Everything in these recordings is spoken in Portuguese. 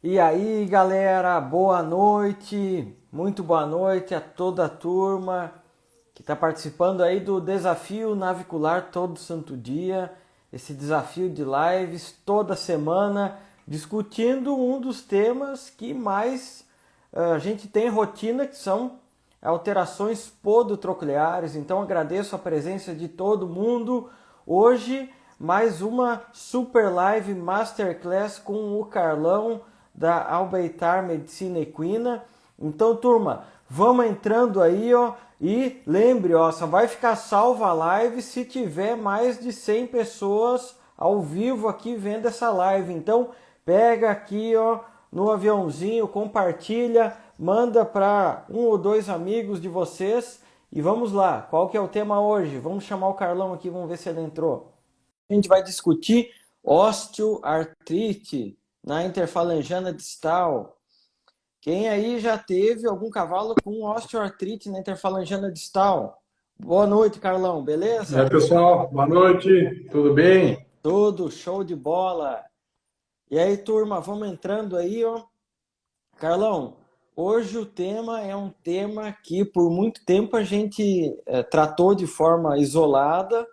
E aí, galera, boa noite. Muito boa noite a toda a turma que está participando aí do desafio navicular todo santo dia. Esse desafio de lives toda semana, discutindo um dos temas que mais a gente tem rotina, que são alterações podotrocleares. Então agradeço a presença de todo mundo. Hoje mais uma super live masterclass com o Carlão da Albeitar Medicina Equina. Então, turma, vamos entrando aí, ó, e lembre, ó, só vai ficar salva a live se tiver mais de 100 pessoas ao vivo aqui vendo essa live. Então, pega aqui, ó, no aviãozinho, compartilha, manda para um ou dois amigos de vocês e vamos lá. Qual que é o tema hoje? Vamos chamar o Carlão aqui, vamos ver se ele entrou. A gente vai discutir osteoartrite na interfalangiana distal. Quem aí já teve algum cavalo com osteoartrite na interfalangiana distal? Boa noite, Carlão, E aí, beleza? pessoal, boa noite, tudo bem? Tudo show de bola. E aí, turma, vamos entrando aí, ó. Carlão, hoje o tema é um tema que por muito tempo a gente tratou de forma isolada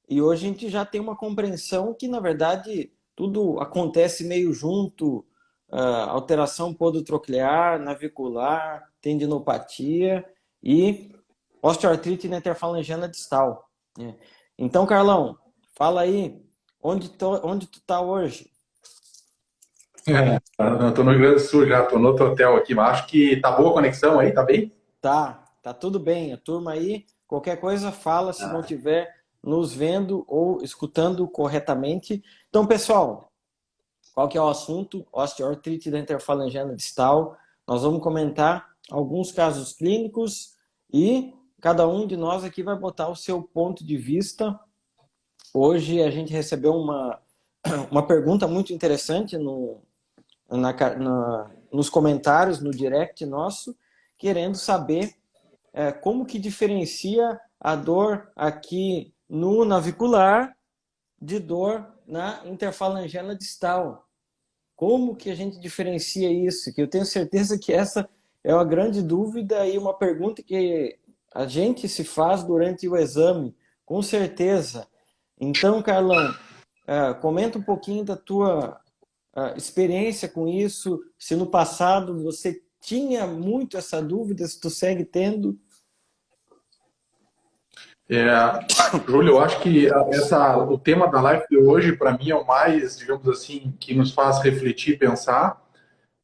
e hoje a gente já tem uma compreensão que, na verdade, tudo acontece meio junto, alteração podotroclear, navicular, tendinopatia e osteoartrite na interfalangiana distal, né? Então, Carlão, fala aí, onde tu tá hoje? Eu tô no Rio Grande do Sul já, tô no outro hotel aqui, mas acho que tá boa a conexão aí, tá bem? Tá tudo bem. A turma aí, qualquer coisa fala se não tiver nos vendo ou escutando corretamente. Então, pessoal, qual que é o assunto? Osteoartrite da interfalangiana distal. Nós vamos comentar alguns casos clínicos e cada um de nós aqui vai botar o seu ponto de vista. Hoje a gente recebeu uma pergunta muito interessante nos comentários, no direct nosso, querendo saber como que diferencia a dor aqui no navicular de dor na interfalangiana distal. Como que a gente diferencia isso? Que eu tenho certeza que essa é uma grande dúvida e uma pergunta que a gente se faz durante o exame, com certeza. Então, Carlão, comenta um pouquinho da tua experiência com isso, se no passado você tinha muito essa dúvida, se tu segue tendo. É, Júlio, eu acho que o tema da live de hoje, para mim, é o mais, digamos assim, que nos faz refletir, pensar,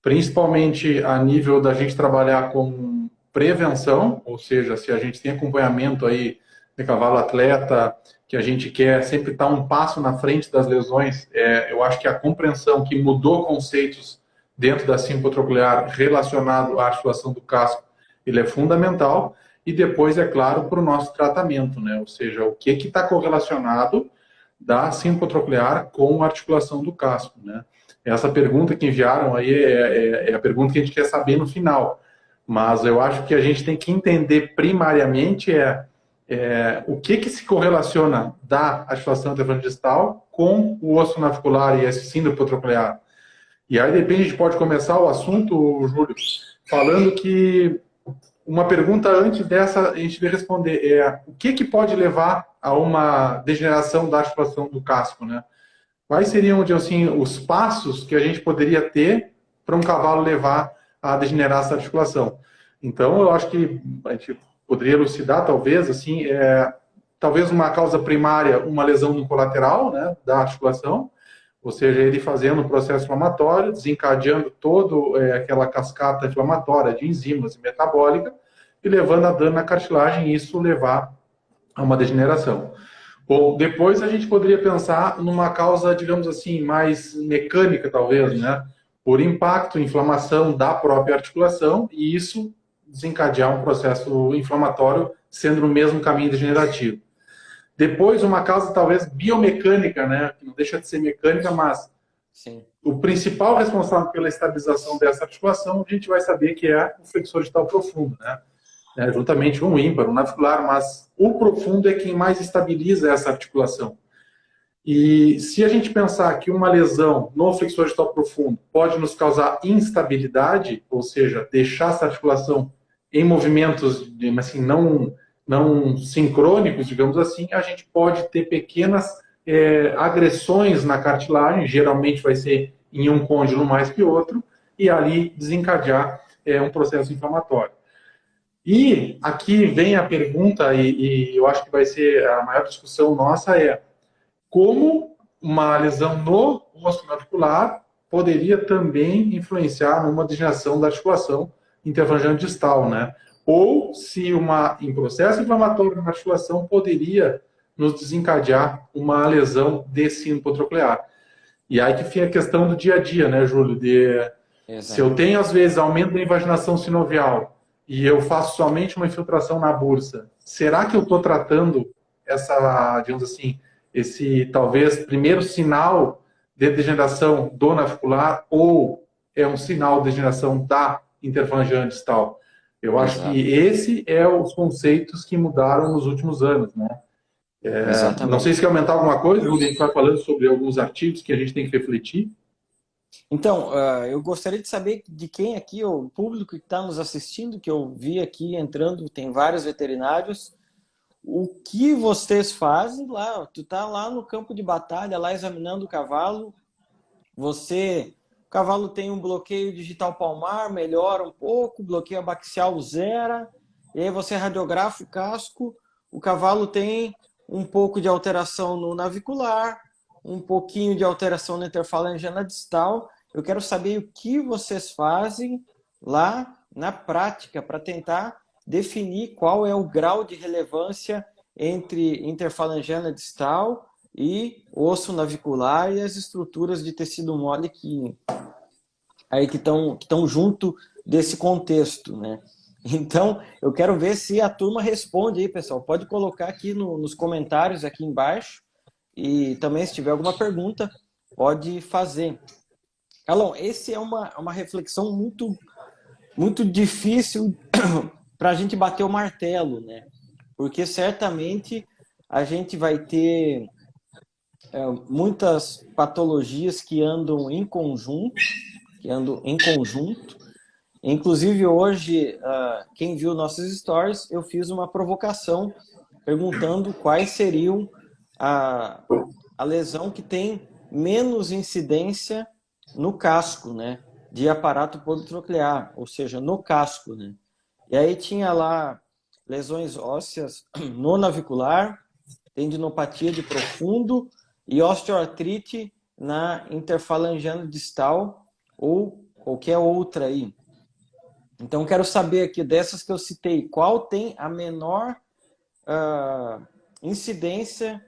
principalmente a nível da gente trabalhar com prevenção, ou seja, se a gente tem acompanhamento aí de cavalo atleta, que a gente quer sempre estar um passo na frente das lesões, eu acho que a compreensão que mudou conceitos dentro da simpotroclear relacionado à articulação do casco, ele é fundamental. E depois, é claro, para o nosso tratamento, né? Ou seja, o que está correlacionado da simpotroclear com a articulação do casco, né? Essa pergunta que enviaram aí é a pergunta que a gente quer saber no final. Mas eu acho que a gente tem que entender primariamente o que se correlaciona da articulação interfalangistal com o osso navicular e esse síndrome hipotroclear. E aí, de repente, a gente pode começar o assunto, Júlio, falando que uma pergunta antes dessa a gente responder o que pode levar a uma degeneração da articulação do casco, né? Quais seriam, assim, os passos que a gente poderia ter para um cavalo levar a degenerar essa articulação? Então, eu acho que a gente poderia elucidar, talvez, assim, talvez uma causa primária, uma lesão no colateral, né, da articulação, ou seja, ele fazendo um processo inflamatório, desencadeando toda aquela cascata inflamatória de enzimas e metabólica e levando a dano na cartilagem e isso levar a uma degeneração. Bom, depois a gente poderia pensar numa causa, digamos assim, mais mecânica, talvez, né? Por impacto, inflamação da própria articulação e isso desencadear um processo inflamatório sendo no mesmo caminho degenerativo. Depois, uma causa talvez biomecânica, né? Que não deixa de ser mecânica, mas Sim. o principal responsável pela estabilização dessa articulação, a gente vai saber que é o flexor distal profundo, né? Juntamente com o ímpar, o navicular, mas o profundo é quem mais estabiliza essa articulação. E se a gente pensar que uma lesão no flexor distal profundo pode nos causar instabilidade, ou seja, deixar essa articulação em movimentos assim, não sincrônicos, digamos assim, a gente pode ter pequenas agressões na cartilagem, geralmente vai ser em um côndilo mais que outro, e ali desencadear um processo inflamatório. E aqui vem a pergunta, e eu acho que vai ser a maior discussão nossa, como uma lesão no osso navicular poderia também influenciar numa degeneração da articulação interfalangeana distal, né? Ou se em processo inflamatório na articulação poderia nos desencadear uma lesão de síndrome hipotroclear. E aí que fica a questão do dia a dia, né, Júlio? Se eu tenho, às vezes, aumento da invaginação sinovial e eu faço somente uma infiltração na bursa, será que eu estou tratando essa, digamos assim, esse talvez primeiro sinal de degeneração do navicular ou é um sinal de degeneração da interfalangeana distal? Eu acho que esse é os conceitos que mudaram nos últimos anos, né? Não sei se quer aumentar alguma coisa, a gente vai falando sobre alguns artigos que a gente tem que refletir. Então, eu gostaria de saber de quem aqui, o público que está nos assistindo, que eu vi aqui entrando, tem vários veterinários, o que vocês fazem lá? Tu tá lá no campo de batalha, lá examinando o cavalo, o cavalo tem um bloqueio digital palmar, melhora um pouco, bloqueio abaxial zera, e aí você radiografa o casco, o cavalo tem um pouco de alteração no navicular, um pouquinho de alteração na interfalangeana distal. Eu quero saber o que vocês fazem lá na prática para tentar definir qual é o grau de relevância entre interfalangeana distal e osso navicular e as estruturas de tecido mole que estão junto desse contexto, né? Então, eu quero ver se a turma responde aí, pessoal. Pode colocar aqui nos comentários aqui embaixo. E também, se tiver alguma pergunta, pode fazer. Carlão, esse é uma reflexão muito difícil para a gente bater o martelo, né? Porque certamente a gente vai ter muitas patologias que andam em conjunto, Inclusive, hoje, quem viu nossos stories, eu fiz uma provocação perguntando quais seriam a lesão que tem menos incidência no casco, né, de aparato politroclear, ou seja, no casco, né. E aí tinha lá lesões ósseas no navicular, tendinopatia de profundo e osteoartrite na interfalangeana distal ou qualquer outra aí. Então, quero saber aqui, dessas que eu citei, qual tem a menor incidência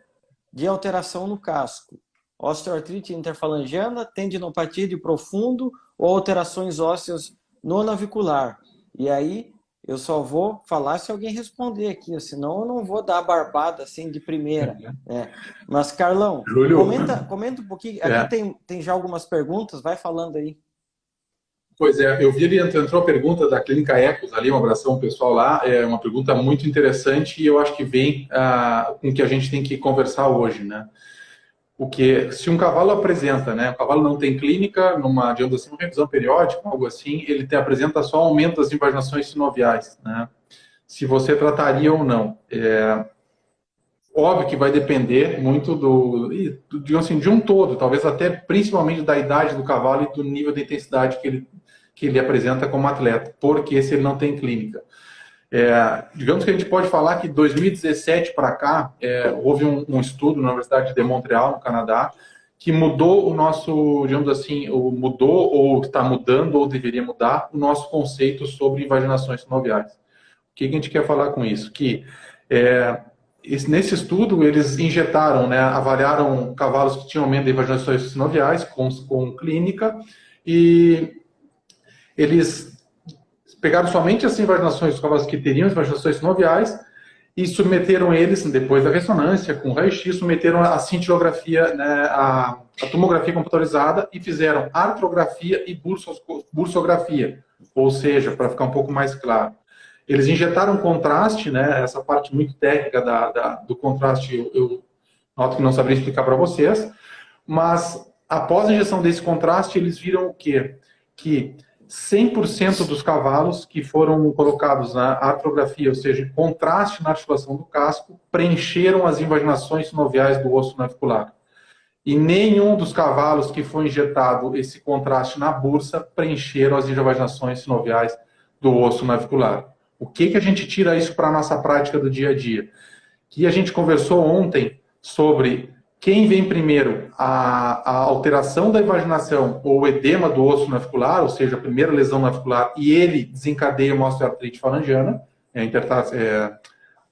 de alteração no casco? Osteoartrite interfalangiana, tendinopatia de profundo ou alterações ósseas no navicular? E aí, eu só vou falar se alguém responder aqui, senão eu não vou dar a barbada assim de primeira. Né? Mas, Carlão, Júlio, comenta um pouquinho. Aqui tem já algumas perguntas, vai falando aí. Pois é, eu vi ali, entrou a pergunta da Clínica Ecos ali, um abração ao pessoal lá, é uma pergunta muito interessante e eu acho que vem com o que a gente tem que conversar hoje, né? Se um cavalo apresenta, né, o cavalo não tem clínica, digamos assim, uma revisão periódica, algo assim, ele apresenta só aumento das invaginações sinoviais, né? Se você trataria ou não. Óbvio que vai depender muito digamos assim, de um todo, talvez até principalmente da idade do cavalo e do nível de intensidade que ele apresenta como atleta, porque se ele não tem clínica. Digamos que a gente pode falar que 2017 para cá, houve um estudo na Universidade de Montreal, no Canadá, que mudou o nosso, digamos assim, mudou ou está mudando ou deveria mudar o nosso conceito sobre invaginações sinoviais. O que a gente quer falar com isso? Que nesse estudo, eles injetaram, né, avaliaram cavalos que tinham aumento de invaginações sinoviais com clínica e eles pegaram somente as invaginações dos cavalos que teriam invaginações sinoviais e submeteram eles, depois da ressonância, com raio-x, submeteram a cintilografia, né, a tomografia computadorizada e fizeram artrografia e bursografia, ou seja, para ficar um pouco mais claro. Eles injetaram contraste, né, essa parte muito técnica do contraste, eu Noto que não saberia explicar para vocês, mas após a injeção desse contraste, eles viram o quê? Que 100% dos cavalos que foram colocados na artrografia, ou seja, contraste na articulação do casco, preencheram as invaginações sinoviais do osso navicular. E nenhum dos cavalos que foi injetado esse contraste na bursa preencheram as invaginações sinoviais do osso navicular. O que a gente tira isso para a nossa prática do dia a dia? Que a gente conversou ontem sobre quem vem primeiro, a alteração da invaginação ou o edema do osso navicular, ou seja, a primeira lesão navicular, e ele desencadeia uma osteoartrite falangiana,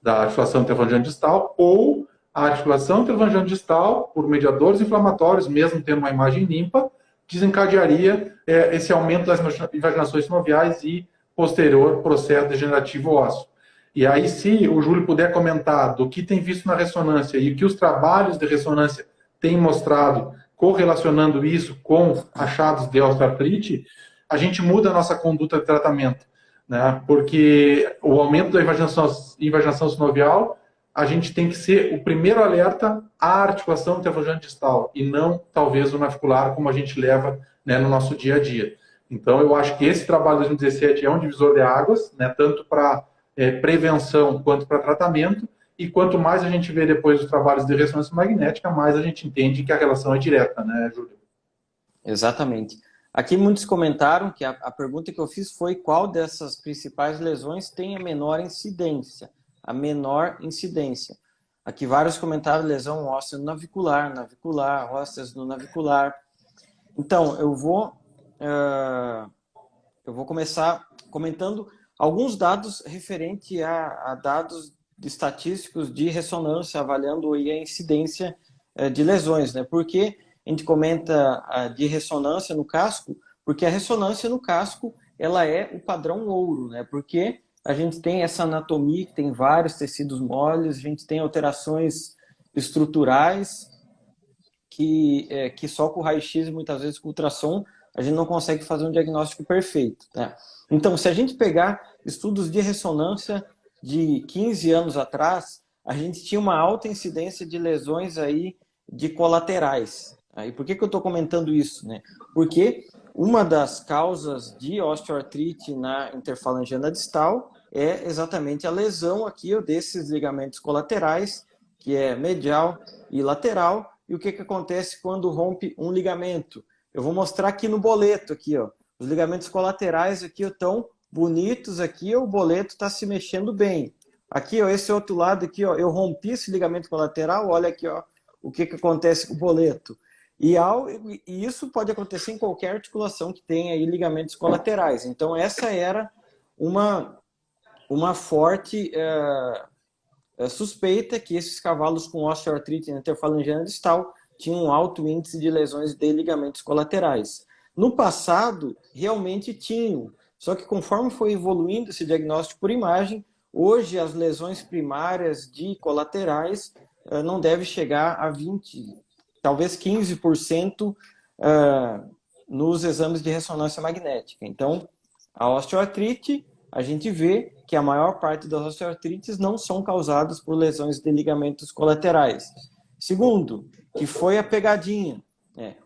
da articulação interfalangiana distal, ou a articulação interfalangiana distal, por mediadores inflamatórios, mesmo tendo uma imagem limpa, desencadearia esse aumento das invaginações sinoviais e posterior processo degenerativo ósseo. E aí, se o Júlio puder comentar do que tem visto na ressonância e o que os trabalhos de ressonância têm mostrado, correlacionando isso com achados de osteoartrite, a gente muda a nossa conduta de tratamento, né? Porque o aumento da invaginação sinovial, a gente tem que ser o primeiro alerta à articulação interfalangiana distal e não, talvez, o navicular, como a gente leva, né, no nosso dia a dia. Então, eu acho que esse trabalho de 2017 é um divisor de águas, né, tanto para prevenção quanto para tratamento, e quanto mais a gente vê depois os trabalhos de ressonância magnética, mais a gente entende que a relação é direta, né, Júlio? Exatamente. Aqui muitos comentaram que a pergunta que eu fiz foi qual dessas principais lesões tem a menor incidência. A menor incidência. Aqui vários comentaram lesão óssea no navicular, ósseas no navicular. Então, eu vou começar comentando alguns dados referentes a dados estatísticos de ressonância, avaliando aí a incidência de lesões, né? Por que a gente comenta de ressonância no casco? Porque a ressonância no casco, ela é o padrão ouro, né? Porque a gente tem essa anatomia, que tem vários tecidos moles, a gente tem alterações estruturais que só com raio-x e muitas vezes com ultrassom a gente não consegue fazer um diagnóstico perfeito, né? Então, se a gente pegar estudos de ressonância de 15 anos atrás, a gente tinha uma alta incidência de lesões aí de colaterais. E por que eu estou comentando isso, né? Porque uma das causas de osteoartrite na interfalangiana distal é exatamente a lesão aqui desses ligamentos colaterais, que é medial e lateral. E o que acontece quando rompe um ligamento? Eu vou mostrar aqui no boleto, aqui, ó. Os ligamentos colaterais aqui estão bonitos, aqui o boleto está se mexendo bem. Aqui, ó, esse outro lado aqui, ó, eu rompi esse ligamento colateral, olha aqui, ó, o que acontece com o boleto. E isso pode acontecer em qualquer articulação que tenha aí ligamentos colaterais. Então, essa era uma forte suspeita que esses cavalos com osteoartrite na interfalangiana distal tinham um alto índice de lesões de ligamentos colaterais. No passado, realmente tinham, só que conforme foi evoluindo esse diagnóstico por imagem, hoje as lesões primárias de colaterais não devem chegar a 20%, talvez 15% nos exames de ressonância magnética. Então, a osteoartrite, a gente vê que a maior parte das osteoartrites não são causadas por lesões de ligamentos colaterais. Segundo, que foi a pegadinha.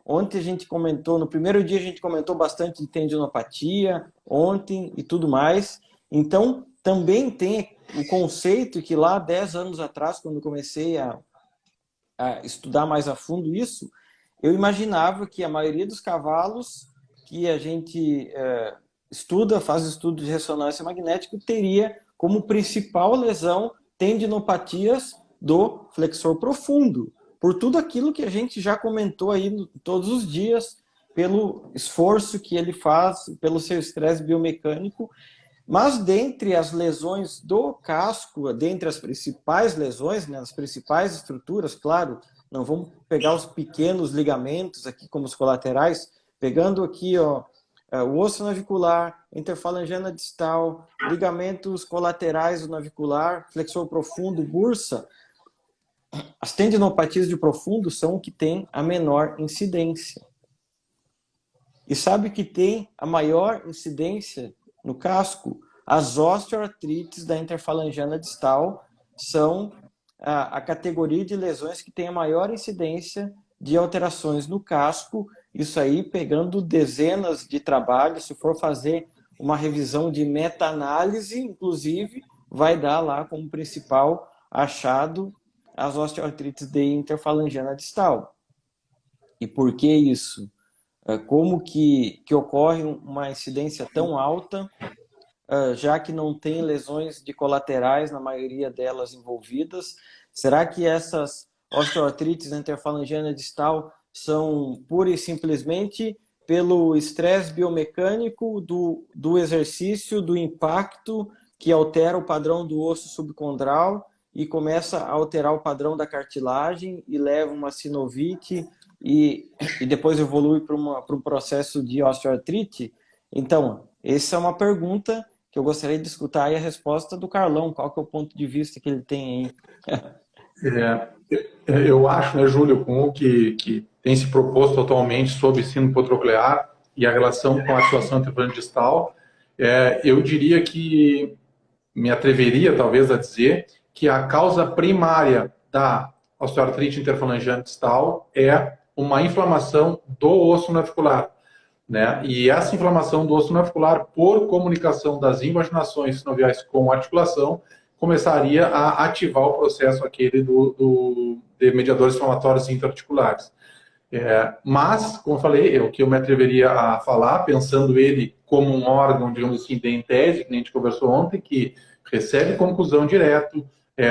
Ontem a gente comentou, no primeiro dia a gente comentou bastante de tendinopatia, ontem e tudo mais. Então, também tem o conceito que lá 10 anos atrás, quando comecei a estudar mais a fundo isso, eu imaginava que a maioria dos cavalos que a gente faz estudo de ressonância magnética, teria como principal lesão tendinopatias do flexor profundo, por tudo aquilo que a gente já comentou aí todos os dias, pelo esforço que ele faz, pelo seu estresse biomecânico. Mas dentre as lesões do casco, dentre as principais lesões, né, as principais estruturas, claro, não vamos pegar os pequenos ligamentos aqui como os colaterais, pegando aqui, ó, o osso navicular, interfalangiana distal, ligamentos colaterais do navicular, flexor profundo, bursa. As tendinopatias de profundo são o que tem a menor incidência. E sabe que tem a maior incidência no casco? As osteoartrites da interfalangiana distal são a categoria de lesões que tem a maior incidência de alterações no casco, isso aí pegando dezenas de trabalhos, se for fazer uma revisão de meta-análise, inclusive, vai dar lá como principal achado as osteoartrites de interfalangiana distal. E por que isso? Como que ocorre uma incidência tão alta, já que não tem lesões de colaterais, na maioria delas envolvidas? Será que essas osteoartrites interfalangiana distal são pura e simplesmente pelo estresse biomecânico do exercício, do impacto que altera o padrão do osso subcondral e começa a alterar o padrão da cartilagem e leva uma sinovite e depois evolui para um processo de osteoartrite? Então, essa é uma pergunta que eu gostaria de escutar aí a resposta do Carlão. Qual que é o ponto de vista que ele tem aí? Eu acho, né, Júlio, com o que tem se proposto atualmente sobre síndrome hipotroclear e a relação com a ativação intervalhante distal, eu diria que, me atreveria talvez a dizer, que a causa primária da osteoartrite interfalangiana distal é uma inflamação do osso navicular, né? E essa inflamação do osso navicular, por comunicação das invaginações sinoviais com a articulação, começaria a ativar o processo aquele de mediadores inflamatórios interarticulares. Mas, como eu falei, o que eu me atreveria a falar, pensando ele como um órgão, digamos assim, de tese, que a gente conversou ontem, que recebe conclusão direto,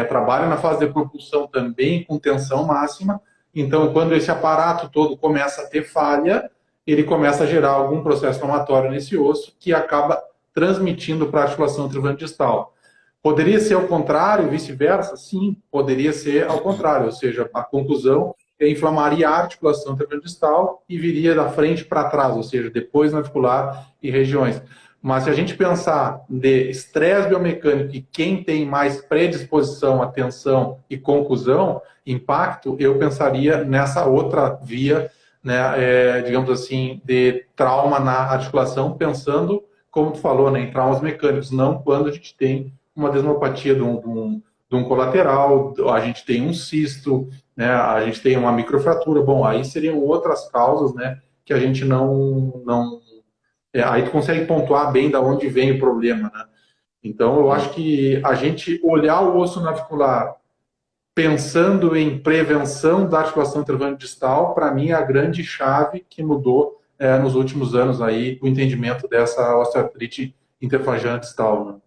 trabalha na fase de propulsão também com tensão máxima. Então, quando esse aparato todo começa a ter falha, ele começa a gerar algum processo inflamatório nesse osso que acaba transmitindo para a articulação intervalhante distal. Poderia ser ao contrário, vice-versa? Sim, poderia ser ao contrário, ou seja, a conclusão inflamaria a articulação intervalhante distal e viria da frente para trás, ou seja, depois navicular e regiões. Mas se a gente pensar de estresse biomecânico e quem tem mais predisposição à tensão e conclusão, impacto, eu pensaria nessa outra via, né, digamos assim, de trauma na articulação, pensando, como tu falou, né, em traumas mecânicos, não quando a gente tem uma desmopatia de um colateral, a gente tem um cisto, né, a gente tem uma microfratura. Bom, aí seriam outras causas, né, que a gente não aí tu consegue pontuar bem da onde vem o problema, né? Então, eu acho que a gente olhar o osso navicular pensando em prevenção da articulação intervalhante distal, para mim, é a grande chave que mudou nos últimos anos aí o entendimento dessa osteoartrite interfalangiana distal,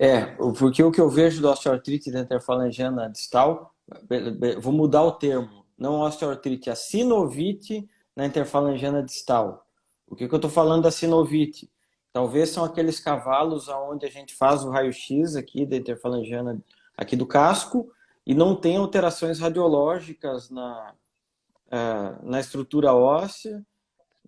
né? Porque o que eu vejo da osteoartrite da interfalangiana distal, vou mudar o termo, não osteoartrite, a sinovite na interfalangiana distal. O que eu estou falando da sinovite? Talvez são aqueles cavalos onde a gente faz o raio-x aqui da interfalangiana, aqui do casco, e não tem alterações radiológicas na estrutura óssea,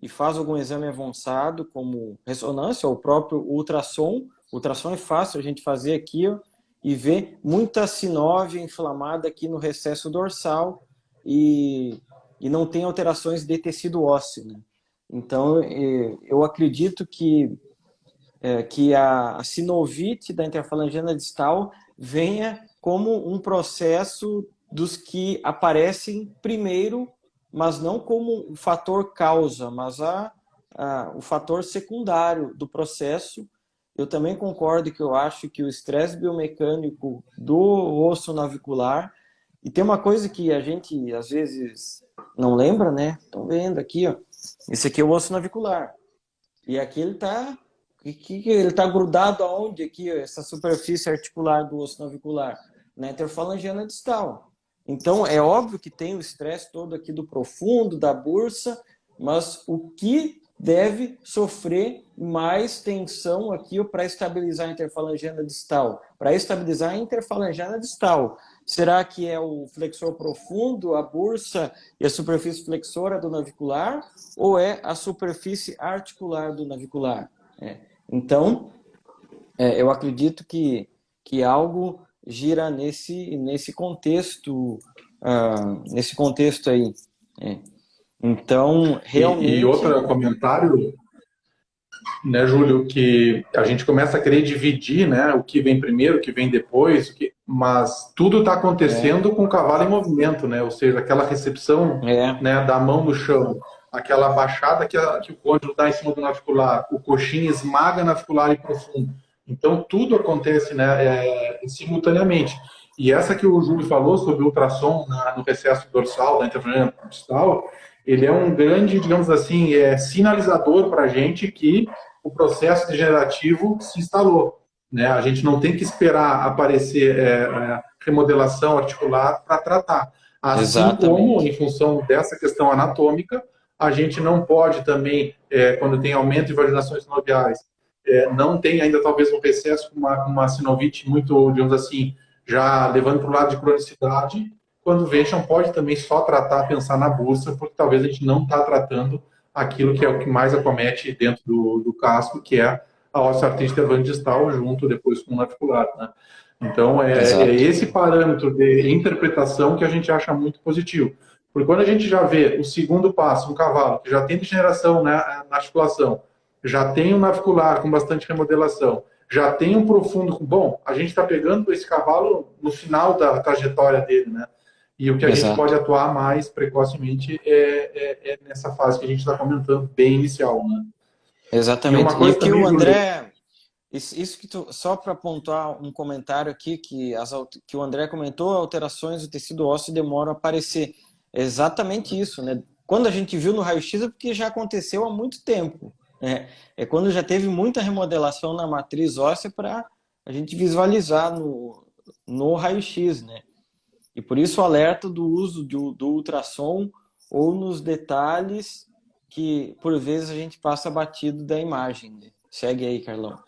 e faz algum exame avançado, como ressonância ou o próprio ultrassom. O ultrassom é fácil a gente fazer aqui, ó, e ver muita sinóvia inflamada aqui no recesso dorsal e não tem alterações de tecido ósseo, né? Então, eu acredito que a sinovite da interfalangiana distal venha como um processo dos que aparecem primeiro, mas não como o fator causa, mas o fator secundário do processo. Eu também concordo que eu acho que o estresse biomecânico do osso navicular, e tem uma coisa que a gente às vezes não lembra, né? Estão vendo aqui, ó. Esse aqui é o osso navicular. E aqui ele está grudado aonde aqui, ó, essa superfície articular do osso navicular? Na interfalangiana distal. Então, é óbvio que tem o estresse todo aqui do profundo, da bursa, mas o que deve sofrer mais tensão aqui para estabilizar a interfalangiana distal? Para estabilizar a interfalangiana distal, será que é o flexor profundo, a bursa e a superfície flexora do navicular? Ou é a superfície articular do navicular? Então, eu acredito que algo gira nesse contexto, nesse contexto aí. Então, realmente... E outro comentário, né, Júlio, que a gente começa a querer dividir, né, o que vem primeiro, o que vem depois, mas tudo está acontecendo com o cavalo em movimento, né, ou seja, aquela recepção, É, né, da mão no chão, aquela baixada que o côndilo dá em cima do navicular, o coxim esmaga navicular e profundo. Então, tudo acontece, né, simultaneamente. E essa que o Júlio falou sobre o ultrassom no recesso dorsal, da interferência distal, ele é um grande, digamos assim, sinalizador para a gente que o processo degenerativo se instalou. Né? A gente não tem que esperar aparecer remodelação articular para tratar. Assim como, exatamente. em função dessa questão anatômica, a gente não pode também, quando tem aumento de vaginações sinoviais, não tem ainda talvez um recesso com uma sinovite muito, digamos assim, já levando para o lado de cronicidade, quando o Vention pode também só tratar, pensar na bursa, porque talvez a gente não está tratando aquilo que é o que mais acomete dentro do casco, que é a osteoartrite intervalo junto depois com o navicular, né? Então, é Exato. esse parâmetro de interpretação que a gente acha muito positivo. Porque quando a gente já vê o segundo passo, um cavalo que já tem degeneração, né, na articulação, já tem um navicular com bastante remodelação, já tem um profundo. Bom, a gente está pegando esse cavalo no final da trajetória dele, né? E o que a gente pode Exato. atuar mais precocemente é nessa fase que a gente está comentando, bem inicial, né? E Exatamente. uma E coisa o que o também, Júlio, André. Isso que tu, só para pontuar um comentário aqui, que o André comentou, alterações do tecido ósseo demoram a aparecer. É exatamente isso, né? Quando a gente viu no raio-x é porque já aconteceu há muito tempo. Né? É quando já teve muita remodelação na matriz óssea para a gente visualizar no raio-x, né? E por isso o alerta do uso do ultrassom ou nos detalhes que por vezes a gente passa batido da imagem. Né? Segue aí, Carlão.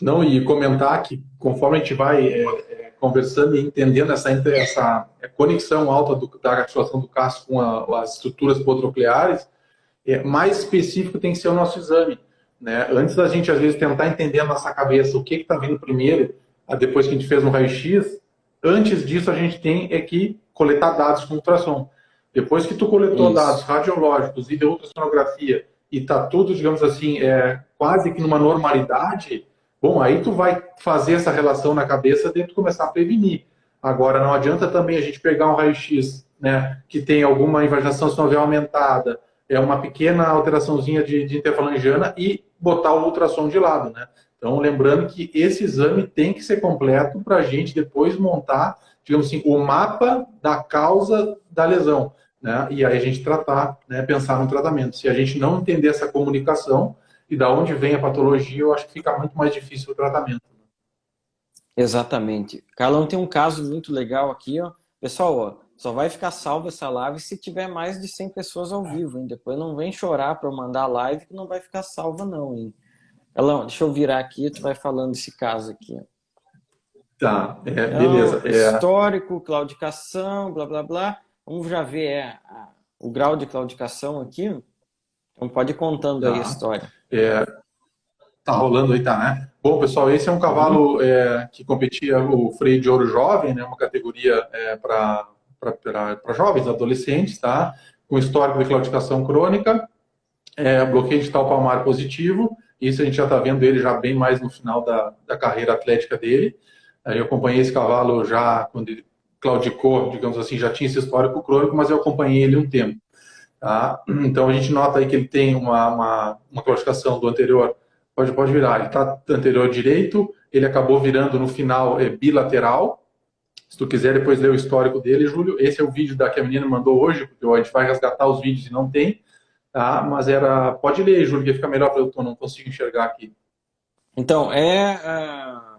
não, e comentar que conforme a gente vai conversando e entendendo essa conexão alta da articulação do casco com as estruturas podonucleares, mais específico tem que ser o nosso exame. Né? Antes da gente, às vezes, tentar entender na nossa cabeça o que está vindo primeiro, depois que a gente fez um raio-x, antes disso a gente tem que coletar dados com ultrassom. Depois que tu coletou dados Isso. radiológicos e de ultrassonografia e está tudo, digamos assim, quase que numa normalidade, bom, aí tu vai fazer essa relação na cabeça de tu começar a prevenir. Agora, não adianta também a gente pegar um raio-x, né, que tem alguma invaginação sinovial aumentada, uma pequena alteraçãozinha de interfalangiana e botar o ultrassom de lado, né? Então, lembrando que esse exame tem que ser completo para a gente depois montar, digamos assim, o mapa da causa da lesão, né? E aí a gente tratar, né, pensar no tratamento. Se a gente não entender essa comunicação e da onde vem a patologia, eu acho que fica muito mais difícil o tratamento. Exatamente. Carlão, tem um caso muito legal aqui, ó. Pessoal, ó, só vai ficar salvo essa live se tiver mais de 100 pessoas ao vivo, hein? Depois não vem chorar para eu mandar a live que não vai ficar salva não, hein? Carlão, deixa eu virar aqui, tu vai falando desse caso aqui, ó. Tá, Então, beleza. histórico, claudicação, blá, blá, blá. Vamos já ver o grau de claudicação aqui. Então pode ir contando aí a Tá. história. Tá rolando aí, tá, né? Bom, pessoal, esse é um Uhum. cavalo que competia o freio de ouro jovem, né? Uma categoria para jovens, adolescentes, tá? Com histórico de claudicação crônica, bloqueio de tal palmar positivo. Isso a gente já está vendo ele já bem mais no final da carreira atlética dele. Eu acompanhei esse cavalo já quando ele claudicou, digamos assim, já tinha esse histórico crônico, mas eu acompanhei ele um tempo. Tá? Então a gente nota aí que ele tem uma claudicação do anterior. Pode virar. Ele está anterior direito, ele acabou virando no final bilateral. Se tu quiser depois ler o histórico dele, Júlio, esse é o vídeo que a menina mandou hoje, porque a gente vai resgatar os vídeos e não tem. Tá? Mas pode ler, Júlio, que fica melhor para eu não consigo enxergar aqui. Então, é a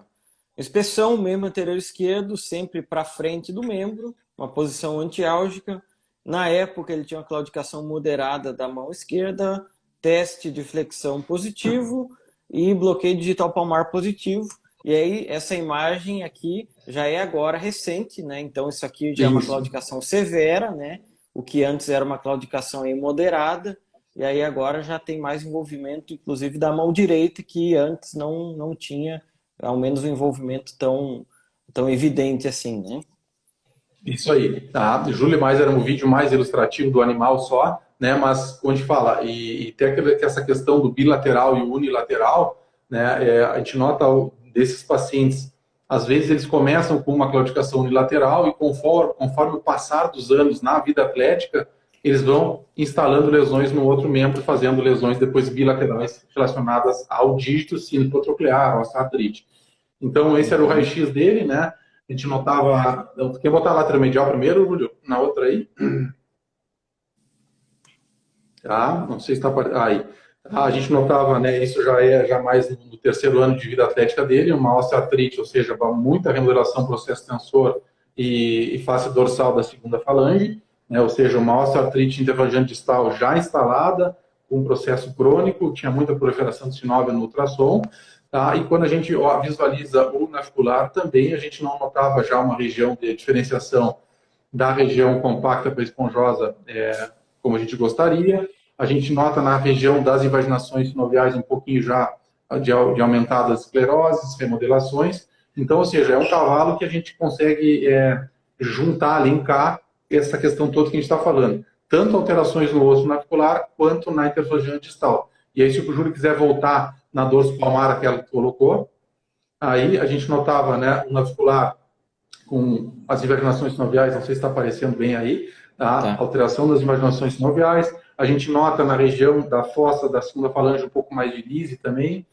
inspeção membro anterior esquerdo, sempre para frente do membro, uma posição antiálgica. Na época, ele tinha uma claudicação moderada da mão esquerda, teste de flexão positivo e bloqueio digital palmar positivo. E aí, essa imagem aqui já é agora recente, né? Então, isso aqui já é uma Isso. claudicação severa, né? O que antes era uma claudicação aí moderada. E aí agora já tem mais envolvimento, inclusive da mão direita, que antes não tinha, ao menos um envolvimento tão evidente assim, né? Isso aí, tá? Júlio, mais era um vídeo mais ilustrativo do animal só, né? Mas, onde fala, e tem essa questão do bilateral e unilateral, né? A gente nota desses pacientes, às vezes eles começam com uma claudicação unilateral e conforme o passar dos anos na vida atlética, eles vão instalando lesões no outro membro, fazendo lesões depois bilaterais relacionadas ao dígito sinopotroclear, osteoartrite. Então, esse era o raio-x dele, né? A gente notava... Quer botar a lateral medial primeiro, Júlio? Na outra aí? Tá? Não sei se está... Aí. A gente notava, né? Isso já mais no terceiro ano de vida atlética dele, uma osteoartrite, ou seja, muita remodelação, processo tensor e face dorsal da segunda falange, né? Ou seja, uma osteoartrite interfalangeana distal já instalada, com um processo crônico, tinha muita proliferação de sinóvia no ultrassom. Tá? E quando a gente visualiza o navicular, também a gente não notava já uma região de diferenciação da região compacta para esponjosa, como a gente gostaria. A gente nota na região das invaginações sinoviais um pouquinho já de aumentadas escleroses, remodelações. Então, ou seja, é um cavalo que a gente consegue juntar, linkar essa questão toda que a gente está falando. Tanto alterações no osso navicular, quanto na interfalangeana distal. E aí, se o Júlio quiser voltar na dorso palmar, aquela que colocou, aí a gente notava, né, um navicular com as invaginações sinoviais, não sei se está aparecendo bem aí, tá? Alteração das invaginações sinoviais. A gente nota na região da fossa da segunda falange um pouco mais de lise também,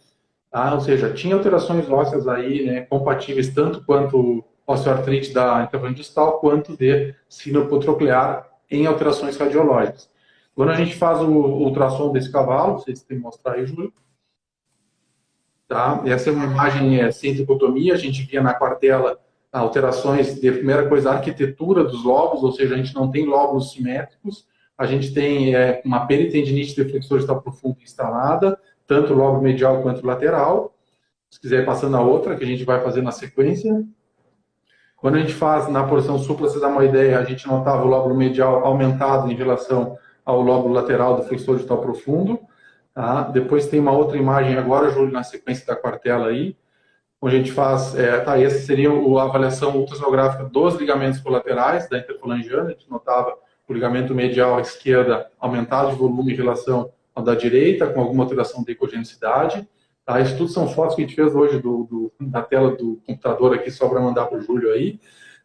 tá? Ou seja, tinha alterações ósseas aí, né, compatíveis tanto quanto osteoartrite da interfalange distal, quanto de sinopotroclear em alterações radiológicas. Quando a gente faz o ultrassom desse cavalo, vocês têm que mostrar aí, Júlio. Tá? Essa é uma imagem sem tricotomia, a gente via na quartela alterações de, primeira coisa, a arquitetura dos lóbulos, ou seja, a gente não tem lóbulos simétricos, a gente tem uma peritendinite de flexor distal profundo instalada, tanto o lóbulo medial quanto lateral. Se quiser passando a outra, que a gente vai fazer na sequência. Quando a gente faz na porção suprasesamoideia, a gente notava o lóbulo medial aumentado em relação ao lóbulo lateral do flexor distal profundo. Tá? Depois tem uma outra imagem agora, Júlio, na sequência da quartela aí, onde a gente faz, essa seria a avaliação ultrassonográfica dos ligamentos colaterais da interfalangiana. A gente notava o ligamento medial à esquerda aumentado de volume em relação ao da direita, com alguma alteração de ecogenicidade. Tá? Isso tudo são fotos que a gente fez hoje da tela do computador aqui, só para mandar para o Júlio aí.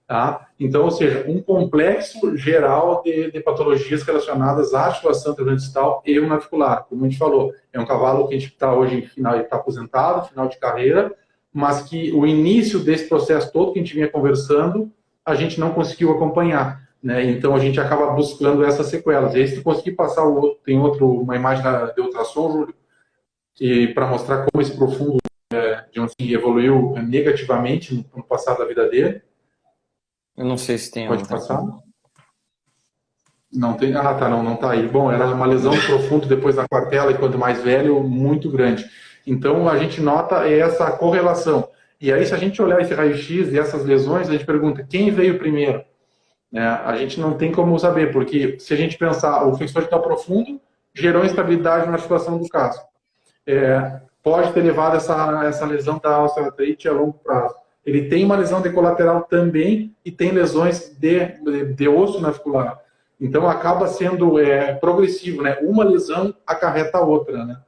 Tá? Então, ou seja, um complexo geral de patologias relacionadas à articulação interfalangistal e o navicular. Como a gente falou, é um cavalo que a gente está hoje em final, está aposentado, final de carreira, mas que o início desse processo todo que a gente vinha conversando, a gente não conseguiu acompanhar, né? Então a gente acaba buscando essas sequelas. E aí, se tu conseguir passar o outro, tem uma imagem de ultrassom, Júlio, para mostrar como esse profundo assim, evoluiu negativamente no passado da vida dele. Eu não sei se tem. Pode passar? Não tem. Ah, tá, não tá aí. Bom, era uma lesão profundo depois da quartela e quando mais velho, muito grande. Então a gente nota essa correlação. E aí, se a gente olhar esse raio-x e essas lesões, a gente pergunta quem veio primeiro. A gente não tem como saber, porque se a gente pensar, o flexor distal profundo gerou instabilidade na articulação do casco. Pode ter levado essa lesão da osteoartrite a longo prazo. Ele tem uma lesão de colateral também e tem lesões de osso navicular. Então acaba sendo progressivo, né? Uma lesão acarreta a outra, né?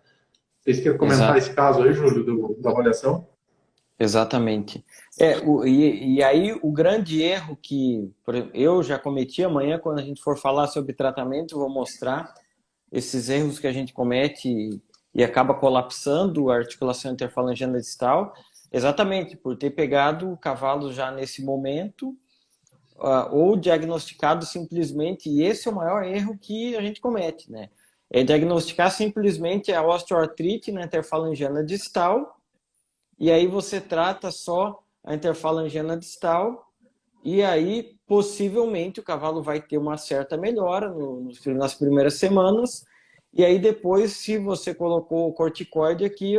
Vocês querem comentar esse caso aí, Júlio, da avaliação? Exatamente. E aí o grande erro que eu já cometi, amanhã quando a gente for falar sobre tratamento, vou mostrar esses erros que a gente comete e acaba colapsando a articulação interfalangiana distal, exatamente por ter pegado o cavalo já nesse momento ou diagnosticado simplesmente, e esse é o maior erro que a gente comete, né? É diagnosticar simplesmente a osteoartrite na interfalangiana distal, e aí você trata só a interfalangiana distal, e aí possivelmente o cavalo vai ter uma certa melhora nas primeiras semanas, e aí depois, se você colocou o corticoide aqui,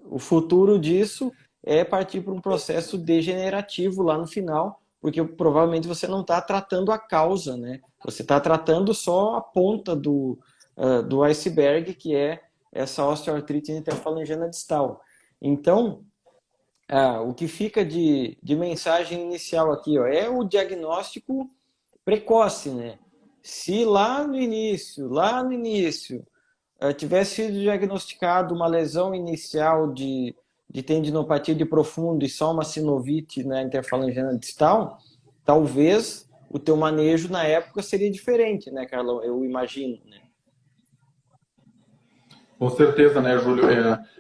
o futuro disso é partir para um processo degenerativo lá no final, porque provavelmente você não está tratando a causa, né? Você está tratando só a ponta do iceberg, que é essa osteoartrite interfalangiana distal. Então, o que fica de mensagem inicial aqui é o diagnóstico precoce, né? se lá no início, tivesse sido diagnosticado uma lesão inicial de tendinopatia de profundo e só uma sinovite na interfalangiana distal, talvez o teu manejo na época seria diferente, né, Carlão? Eu imagino, né? Com certeza, né, Júlio?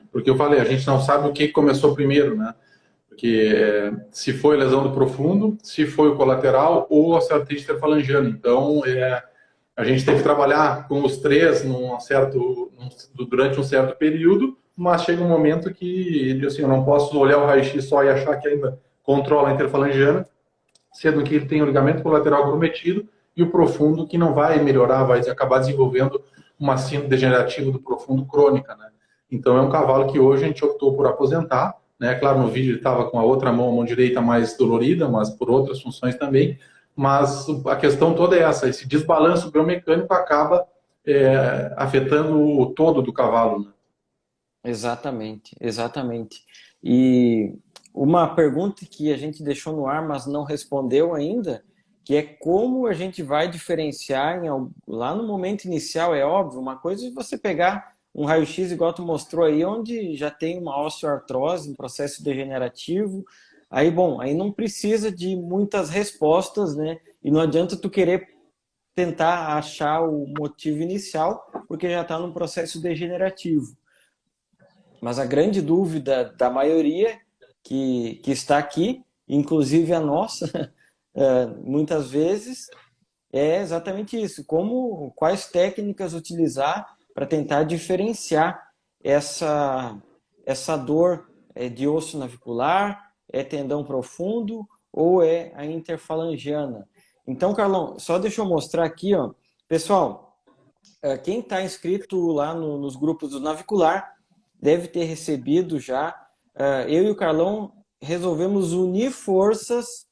Porque eu falei, a gente não sabe o que começou primeiro, né? Porque se foi lesão do profundo, se foi o colateral ou a osteoartrite interfalangiana. Então, a gente tem que trabalhar com os três durante um certo período, mas chega um momento que assim, eu não posso olhar o raio-x só e achar que ainda controla a interfalangiana, sendo que ele tem o ligamento colateral comprometido e o profundo que não vai melhorar, vai acabar desenvolvendo uma síndrome degenerativa do profundo crônica, né? Então é um cavalo que hoje a gente optou por aposentar, né? Claro, no vídeo ele estava com a outra mão, a mão direita mais dolorida, mas por outras funções também. Mas a questão toda é essa, esse desbalanço biomecânico acaba afetando o todo do cavalo, né? Exatamente, exatamente. E uma pergunta que a gente deixou no ar, mas não respondeu ainda, que é como a gente vai diferenciar lá no momento inicial, é óbvio, uma coisa é você pegar um raio-x igual tu mostrou aí, onde já tem uma osteoartrose, um processo degenerativo, aí, bom, aí não precisa de muitas respostas, né? E não adianta tu querer tentar achar o motivo inicial, porque já está num processo degenerativo. Mas a grande dúvida da maioria que está aqui, inclusive a nossa, muitas vezes, é exatamente isso. Quais técnicas utilizar para tentar diferenciar essa dor de osso navicular, é tendão profundo ou é a interfalangiana. Então, Carlão, só deixa eu mostrar aqui, ó. Pessoal, quem está inscrito lá nos grupos do navicular, deve ter recebido já. Eu e o Carlão resolvemos unir forças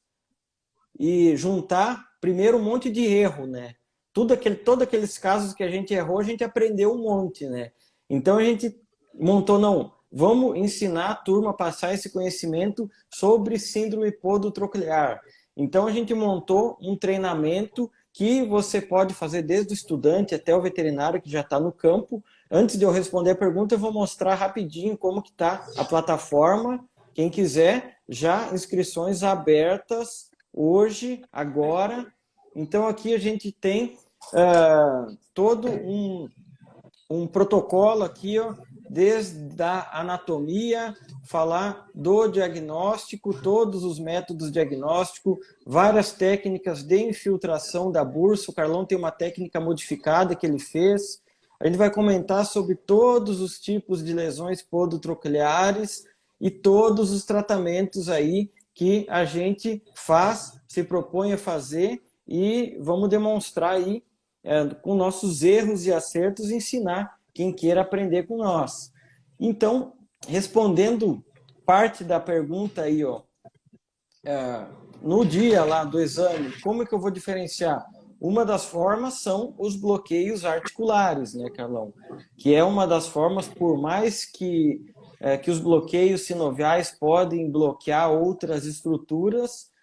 e juntar primeiro um monte de erro, né? Todos aqueles casos que a gente errou, a gente aprendeu um monte, né? Então a gente montou, não, vamos ensinar a turma a passar esse conhecimento sobre síndrome podotroclear. Então a gente montou um treinamento que você pode fazer desde o estudante até o veterinário que já está no campo. Antes de eu responder a pergunta, eu vou mostrar rapidinho como que está a plataforma. Quem quiser, já inscrições abertas hoje, agora. Então aqui a gente tem todo um protocolo aqui, ó, desde a anatomia, falar do diagnóstico, todos os métodos diagnósticos, várias técnicas de infiltração da bursa. O Carlão tem uma técnica modificada que ele fez. A gente vai comentar sobre todos os tipos de lesões podotrocleares e todos os tratamentos aí que a gente faz, se propõe a fazer, e vamos demonstrar aí com nossos erros e acertos, ensinar quem queira aprender com nós. Então, respondendo parte da pergunta aí, ó, no dia lá do exame, como é que eu vou diferenciar? Uma das formas são os bloqueios articulares, né, Carlão? Que é uma das formas, por mais que os bloqueios sinoviais podem bloquear outras estruturas,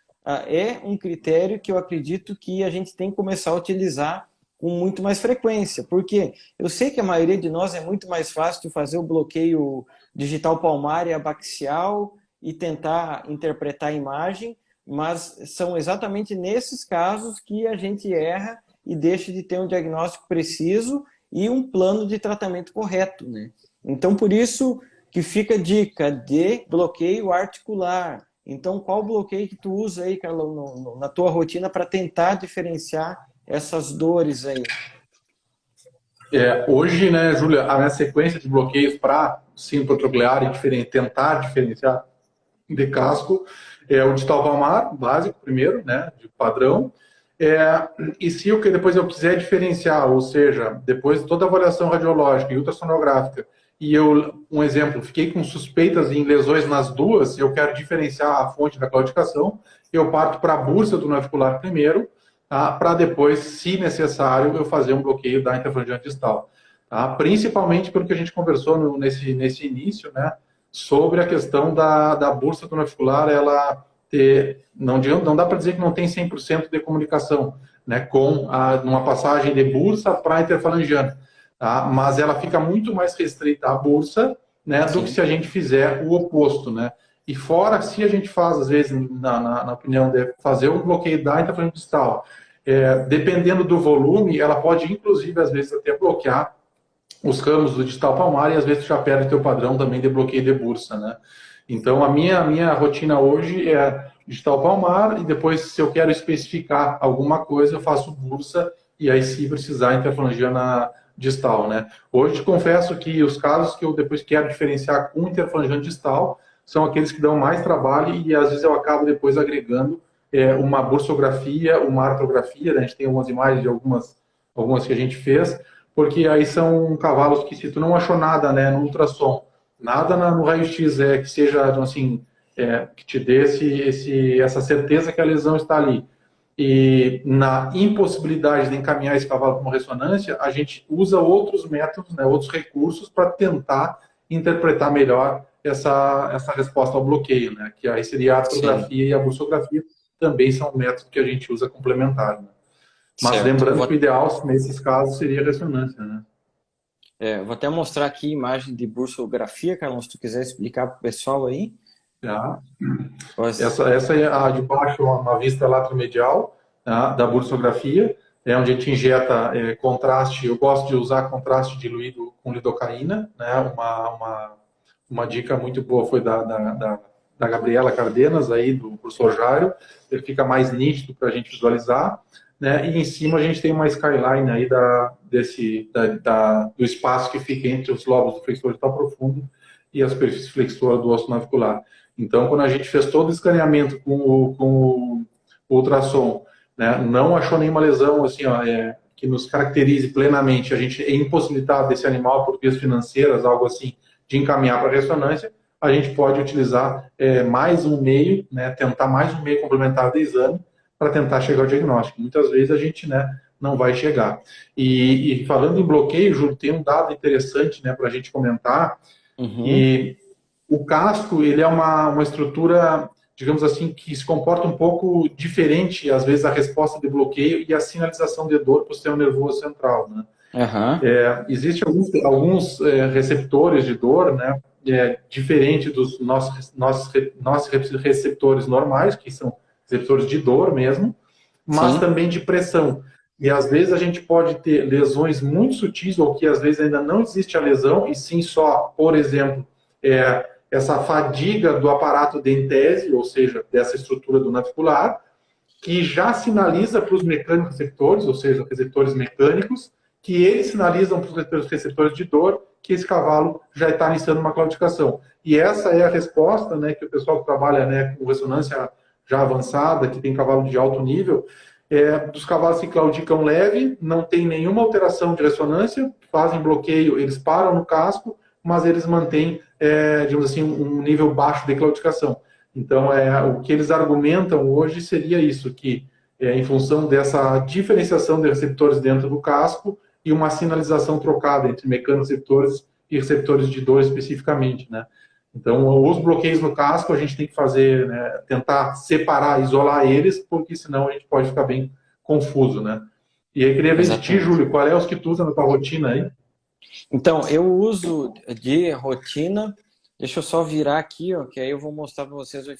é um critério que eu acredito que a gente tem que começar a utilizar com muito mais frequência, porque eu sei que a maioria de nós é muito mais fácil de fazer o bloqueio digital palmar e abaxial e tentar interpretar a imagem, mas são exatamente nesses casos que a gente erra e deixa de ter um diagnóstico preciso e um plano de tratamento correto, né? Então, por isso que fica a dica de bloqueio articular. Então, qual bloqueio que tu usa aí, Carlão, na tua rotina para tentar diferenciar essas dores aí? Hoje, né, Júlia, a minha sequência de bloqueios para síndrome podotroclear e tentar diferenciar de casco é o distal palmar, básico primeiro, né, de padrão. E se depois eu quiser diferenciar, ou seja, depois de toda a avaliação radiológica e ultrassonográfica, e um exemplo, fiquei com suspeitas em lesões nas duas, eu quero diferenciar a fonte da claudicação, eu parto para a bursa do navicular primeiro, tá, para depois, se necessário, eu fazer um bloqueio da interfalangiana distal. Tá? Principalmente pelo que a gente conversou nesse início, né, sobre a questão da bursa do navicular, ela não dá para dizer que não tem 100% de comunicação, né, numa passagem de bursa para a interfalangiana, tá? Mas ela fica muito mais restrita à bursa, né, do que se a gente fizer o oposto, né? E fora, se a gente faz, às vezes, na opinião de fazer o bloqueio da interfalangiana distal, dependendo do volume, ela pode, inclusive, às vezes, até bloquear os ramos do distal palmar e, às vezes, já perde o teu padrão também de bloqueio de bursa, né? Então, a minha rotina hoje é distal palmar e depois, se eu quero especificar alguma coisa, eu faço bursa e aí, se precisar, interfalangiana distal, né? Hoje, confesso que os casos que eu depois quero diferenciar com interfalangiana distal são aqueles que dão mais trabalho e, às vezes, eu acabo depois agregando uma bursografia, uma artrografia, né? A gente tem algumas imagens de algumas que a gente fez, porque aí são cavalos que, se tu não achou nada, né, no ultrassom, nada no raio-x que seja, assim, que te dê essa certeza que a lesão está ali, e na impossibilidade de encaminhar esse cavalo para uma ressonância, a gente usa outros métodos, né, outros recursos para tentar interpretar melhor essa resposta ao bloqueio, né, que aí seria a artrografia e a bursografia, também são métodos que a gente usa complementar, né? Mas Certo. lembrando que o ideal, nesses casos, seria a ressonância, né? Vou até mostrar aqui imagem de bursografia, Carlos, se tu quiser explicar para o pessoal aí. Tá? Pois. Essa é a de baixo, uma vista lateromedial, tá, da bursografia, onde a gente injeta contraste. Eu gosto de usar contraste diluído com lidocaína, né? Uma dica muito boa foi da Gabriela Cardenas, aí, do professor Jairo. Ele fica mais nítido para a gente visualizar, né? E em cima a gente tem uma skyline aí do espaço que fica entre os lobos do flexor digital profundo e a superfície flexora do osso navicular. Então, quando a gente fez todo o escaneamento com o ultrassom, né, não achou nenhuma lesão assim, que nos caracterize plenamente, a gente é impossibilitado desse animal por vias financeiras, algo assim, de encaminhar para a ressonância, a gente pode utilizar mais um meio, né, tentar mais um meio complementar de exame para tentar chegar ao diagnóstico. Muitas vezes a gente, né, não vai chegar. E falando em bloqueio, Júlio, tem um dado interessante, né, para a gente comentar, e o casco, ele é uma estrutura, digamos assim, que se comporta um pouco diferente, às vezes, a resposta de bloqueio e a sinalização de dor para o sistema nervoso central, né? Existem alguns receptores de dor, né, diferente dos nossos receptores normais, que são receptores de dor mesmo, mas também de pressão. E às vezes a gente pode ter lesões muito sutis, ou que às vezes ainda não existe a lesão, e sim só, por exemplo, essa fadiga do aparato dentese, ou seja, dessa estrutura do navicular, que já sinaliza para os mecânicos receptores, ou seja, receptores mecânicos, que eles sinalizam para os receptores de dor que esse cavalo já está iniciando uma claudicação. E essa é a resposta, né, que o pessoal que trabalha, né, com ressonância já avançada, que tem cavalo de alto nível, dos cavalos que claudicam leve, não tem nenhuma alteração de ressonância, fazem bloqueio, eles param no casco, mas eles mantêm, digamos assim, um nível baixo de claudicação. Então, o que eles argumentam hoje seria isso, que em função dessa diferenciação de receptores dentro do casco e uma sinalização trocada entre mecanoreceptores e receptores de dor especificamente, né? Então, os bloqueios no casco a gente tem que fazer, né, tentar separar, isolar eles, porque senão a gente pode ficar bem confuso, né? E aí, queria ver de ti, Júlio, qual é os que tu usa na tua rotina aí? Então, eu uso de rotina, deixa eu só virar aqui, ó, que aí eu vou mostrar para vocês, vai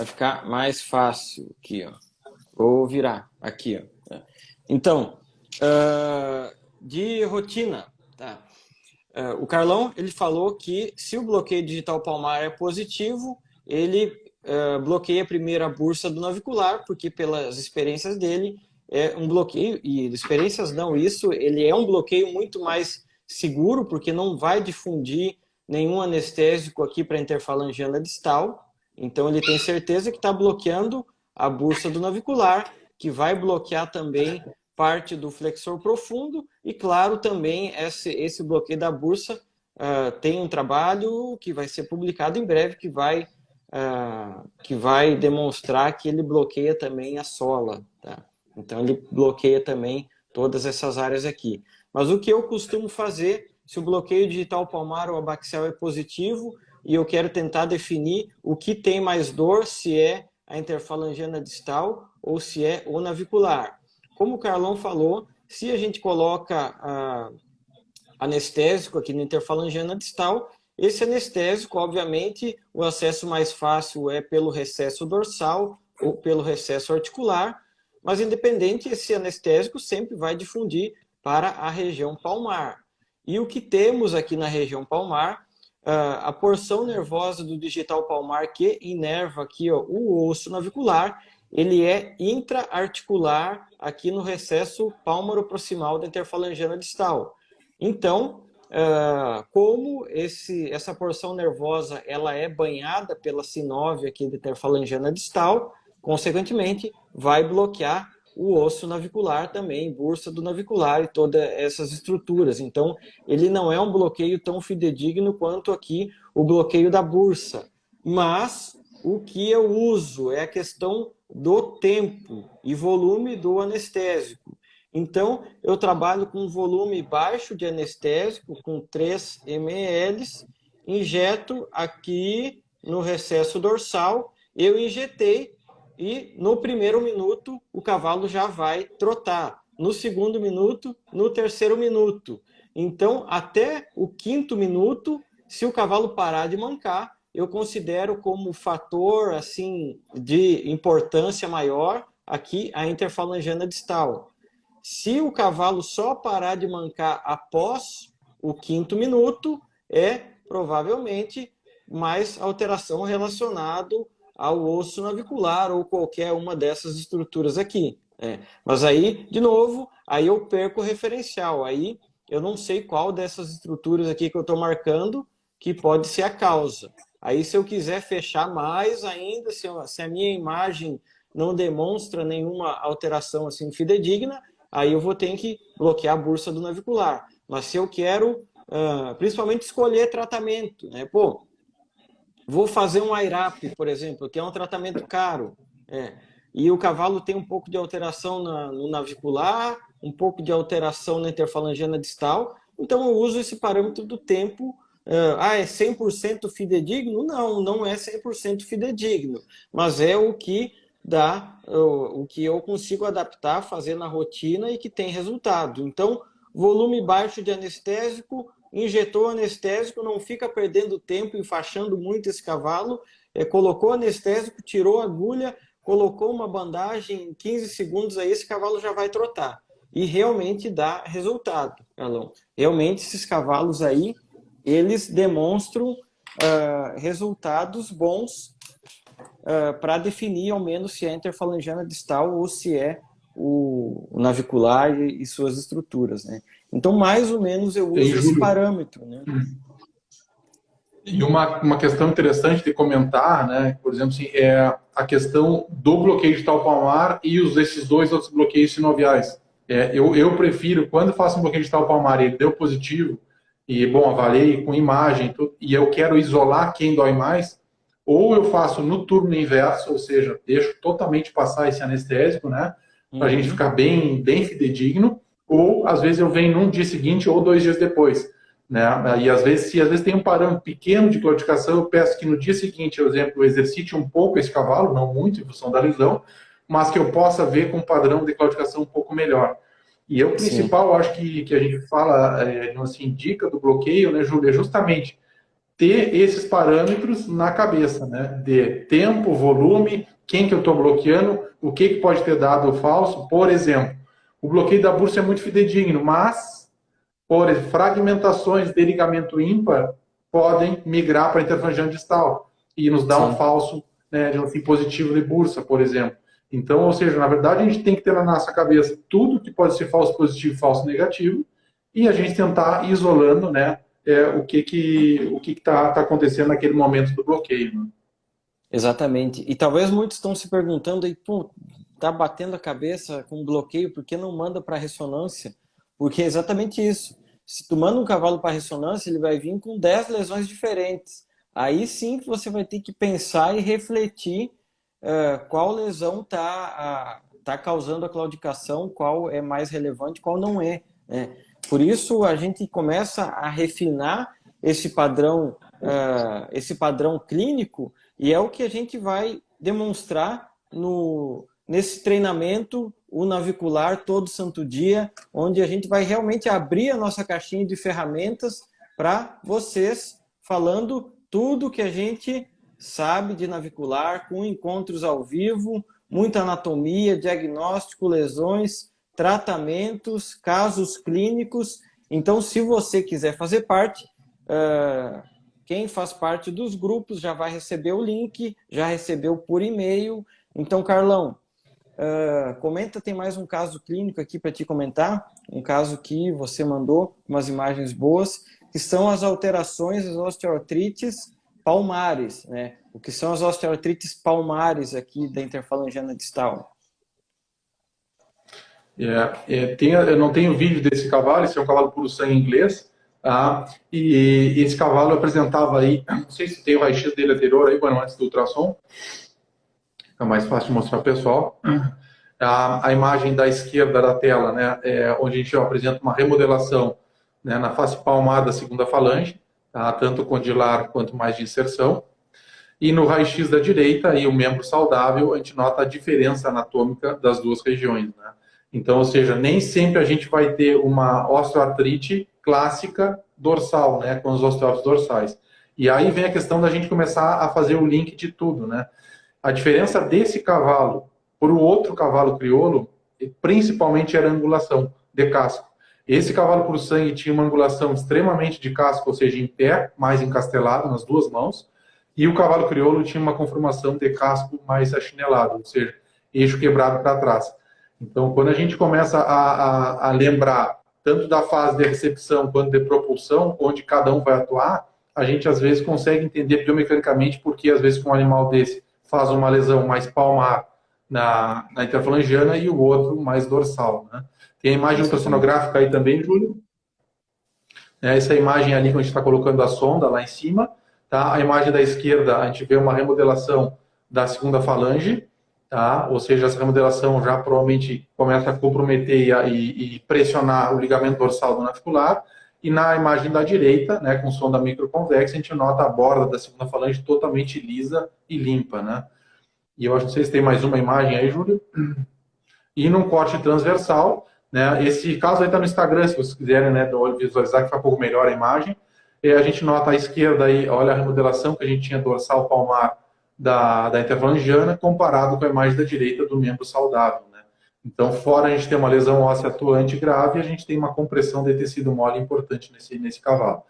ficar mais fácil aqui, ó. Vou virar aqui, ó. Então, de rotina, tá? O Carlão, ele falou que se o bloqueio digital palmar é positivo, ele bloqueia primeiro a bursa do navicular, porque pelas experiências dele, é um bloqueio, e experiências não, ele é um bloqueio muito mais seguro, porque não vai difundir nenhum anestésico aqui para a interfalangiana distal, então ele tem certeza que está bloqueando a bursa do navicular, que vai bloquear também parte do flexor profundo, e claro, também esse bloqueio da bursa tem um trabalho que vai ser publicado em breve, que vai demonstrar que ele bloqueia também a sola, tá? Então ele bloqueia também todas essas áreas aqui. Mas o que eu costumo fazer, se o bloqueio digital palmar ou abaxial é positivo, e eu quero tentar definir o que tem mais dor, se é a interfalangiana distal ou se é o navicular. como o Carlão falou, se a gente coloca anestésico aqui na interfalangiana distal, esse anestésico, obviamente, o acesso mais fácil é pelo recesso dorsal ou pelo recesso articular, mas independente, esse anestésico sempre vai difundir para a região palmar. E o que temos aqui na região palmar, a porção nervosa do digital palmar que inerva aqui, ó, o osso navicular, ele é intra-articular aqui no recesso pálmaro-proximal da interfalangiana distal. Então, como essa porção nervosa ela é banhada pela sinóvia aqui da interfalangiana distal, consequentemente, vai bloquear o osso navicular também, bursa do navicular e todas essas estruturas. Então, ele não é um bloqueio tão fidedigno quanto aqui o bloqueio da bursa. Mas o que eu uso é a questão do tempo e volume do anestésico. Então, eu trabalho com um volume baixo de anestésico, com 3 ml, injeto aqui no recesso dorsal, eu injetei e no primeiro minuto o cavalo já vai trotar, no segundo minuto, no terceiro minuto. Então, até o quinto minuto, se o cavalo parar de mancar, eu considero como fator assim, de importância maior aqui a interfalangiana distal. Se o cavalo só parar de mancar após o quinto minuto, é provavelmente mais alteração relacionada ao osso navicular ou qualquer uma dessas estruturas aqui. Mas aí, de novo, aí eu perco o referencial. Aí eu não sei qual dessas estruturas aqui que eu estou marcando que pode ser a causa. Aí se eu quiser fechar mais ainda, se a minha imagem não demonstra nenhuma alteração assim fidedigna, aí eu vou ter que bloquear a bursa do navicular. Mas se eu quero, principalmente, escolher tratamento, né? Pô, vou fazer um IRAP, por exemplo, que é um tratamento caro, e o cavalo tem um pouco de alteração no navicular, um pouco de alteração na interfalangiana distal, então eu uso esse parâmetro do tempo. É 100% fidedigno? Não, não é 100% fidedigno, mas é o que dá, o que eu consigo adaptar, fazer na rotina e que tem resultado. Então, volume baixo de anestésico, injetou anestésico, não fica perdendo tempo enfaixando muito esse cavalo, colocou anestésico, tirou a agulha, colocou uma bandagem, em 15 segundos aí esse cavalo já vai trotar. E realmente dá resultado, Carlão. Realmente esses cavalos aí, eles demonstram resultados bons para definir ao menos se é interfalangiana distal ou se é o navicular e suas estruturas, né? Então, mais ou menos, eu uso esse parâmetro, né? E uma questão interessante de comentar, né, por exemplo, assim, é a questão do bloqueio digital palmar e esses dois outros bloqueios sinoviais. Eu prefiro, quando faço um bloqueio digital palmar e ele deu positivo, e, bom, avaliei com imagem, tudo, e eu quero isolar quem dói mais, ou eu faço no turno inverso, ou seja, deixo totalmente passar esse anestésico, né, para a gente ficar bem fidedigno, ou às vezes eu venho num dia seguinte ou 2 dias depois, né, e às vezes tem um parâmetro pequeno de claudicação, eu peço que no dia seguinte, por exemplo, eu exercite um pouco esse cavalo, não muito, em função da lesão, mas que eu possa ver com um padrão de claudicação um pouco melhor. E o principal, acho que a gente fala, assim, dica do bloqueio, né, Júlia, é justamente ter esses parâmetros na cabeça, né, de tempo, volume, quem que eu estou bloqueando, o que pode ter dado falso. Por exemplo, o bloqueio da bursa é muito fidedigno, mas por fragmentações de ligamento ímpar podem migrar para a interfalangiana distal e nos dar um falso, né, assim, positivo de bursa, por exemplo. Então, ou seja, na verdade, a gente tem que ter na nossa cabeça tudo que pode ser falso positivo e falso negativo e a gente tentar ir isolando, né, o que está acontecendo naquele momento do bloqueio. Né? Exatamente. E talvez muitos estão se perguntando aí, pô, tá batendo a cabeça com bloqueio, por que não manda para ressonância? Porque é exatamente isso. Se tu manda um cavalo para ressonância, ele vai vir com 10 lesões diferentes. Aí sim que você vai ter que pensar e refletir qual lesão tá causando a claudicação, qual é mais relevante, qual não é. Né? Por isso a gente começa a refinar esse padrão clínico e é o que a gente vai demonstrar nesse treinamento, o navicular todo santo dia, onde a gente vai realmente abrir a nossa caixinha de ferramentas para vocês, falando tudo que a gente sabe de navicular, com encontros ao vivo, muita anatomia, diagnóstico, lesões, tratamentos, casos clínicos. Então, se você quiser fazer parte, quem faz parte dos grupos já vai receber o link, já recebeu por e-mail. Então, Carlão, comenta, tem mais um caso clínico aqui para te comentar, um caso que você mandou, umas imagens boas, que são as alterações das osteoartrites palmares, né? O que são as osteoartrites palmares aqui da interfalangiana distal? Eu não tenho vídeo desse cavalo, esse é um cavalo puro sangue inglês, tá? E esse cavalo apresentava aí, não sei se tem o raio-x dele anterior aí, bueno, antes do ultrassom, é mais fácil de mostrar para o pessoal. A imagem da esquerda da tela, né, onde a gente apresenta uma remodelação, né, na face palmar da segunda falange, tá, tanto condilar quanto mais de inserção. E no raio-x da direita, aí, o membro saudável, a gente nota a diferença anatômica das duas regiões, né? Então, ou seja, nem sempre a gente vai ter uma osteoartrite clássica dorsal, né, com os osteócitos dorsais. E aí vem a questão da gente começar a fazer o link de tudo, né? A diferença desse cavalo para o outro cavalo crioulo, principalmente era a angulação de casco. Esse cavalo por sangue tinha uma angulação extremamente de casco, ou seja, em pé, mais encastelado nas duas mãos, e o cavalo crioulo tinha uma conformação de casco mais achinelado, ou seja, eixo quebrado para trás. Então, quando a gente começa a lembrar tanto da fase de recepção quanto de propulsão, onde cada um vai atuar, a gente às vezes consegue entender biomecanicamente por que às vezes com um animal desse faz uma lesão mais palmar na interfalangiana e o outro mais dorsal, né? Tem a imagem ultrassonográfica aí também, Júlio. Essa imagem ali que a gente está colocando a sonda lá em cima. Tá? A imagem da esquerda, a gente vê uma remodelação da segunda falange. Tá? Ou seja, essa remodelação já provavelmente começa a comprometer e pressionar o ligamento dorsal do navicular. E na imagem da direita, né, com sonda microconvexa, a gente nota a borda da segunda falange totalmente lisa e limpa, né? E eu acho que vocês têm mais uma imagem aí, Júlio. E num corte transversal, né, esse caso aí está no Instagram, se vocês quiserem, né, visualizar, que fica um pouco melhor a imagem. E a gente nota à esquerda aí, olha a remodelação que a gente tinha dorsal palmar da interfalangiana, comparado com a imagem da direita do membro saudável, né? Então, fora a gente ter uma lesão óssea atuante grave, a gente tem uma compressão de tecido mole importante nesse cavalo.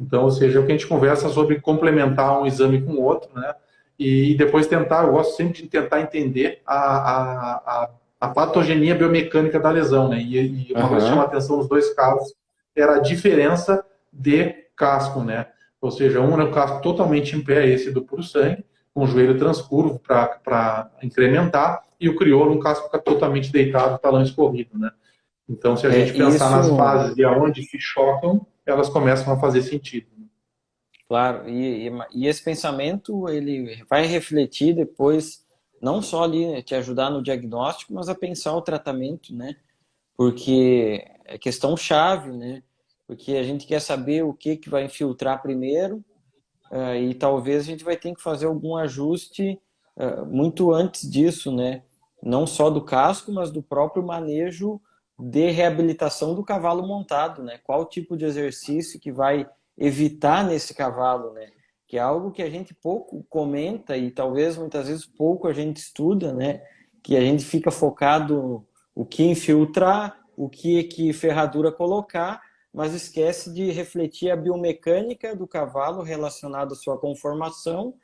Então, ou seja, o que a gente conversa sobre complementar um exame com o outro, né? E depois tentar, eu gosto sempre de tentar entender a patogenia biomecânica da lesão, né? E uma coisa que chama atenção nos dois casos era a diferença de casco, né? Ou seja, um é um casco totalmente em pé, esse do puro sangue, com o joelho transcurvo para incrementar, e o crioulo, um casco fica totalmente deitado, talão escorrido, né? Então, se a gente pensar nas fases de aonde se chocam, elas começam a fazer sentido. Claro, e esse pensamento, ele vai refletir depois, não só ali, né, te ajudar no diagnóstico, mas a pensar o tratamento, né? Porque é questão chave, né? Porque a gente quer saber o que vai infiltrar primeiro, e talvez a gente vai ter que fazer algum ajuste muito antes disso, né? Não só do casco, mas do próprio manejo de reabilitação do cavalo montado, né? Qual tipo de exercício que vai evitar nesse cavalo, né? Que é algo que a gente pouco comenta e talvez muitas vezes pouco a gente estuda, né? Que a gente fica focado o que infiltrar, o que ferradura colocar, mas esquece de refletir a biomecânica do cavalo relacionada à sua conformação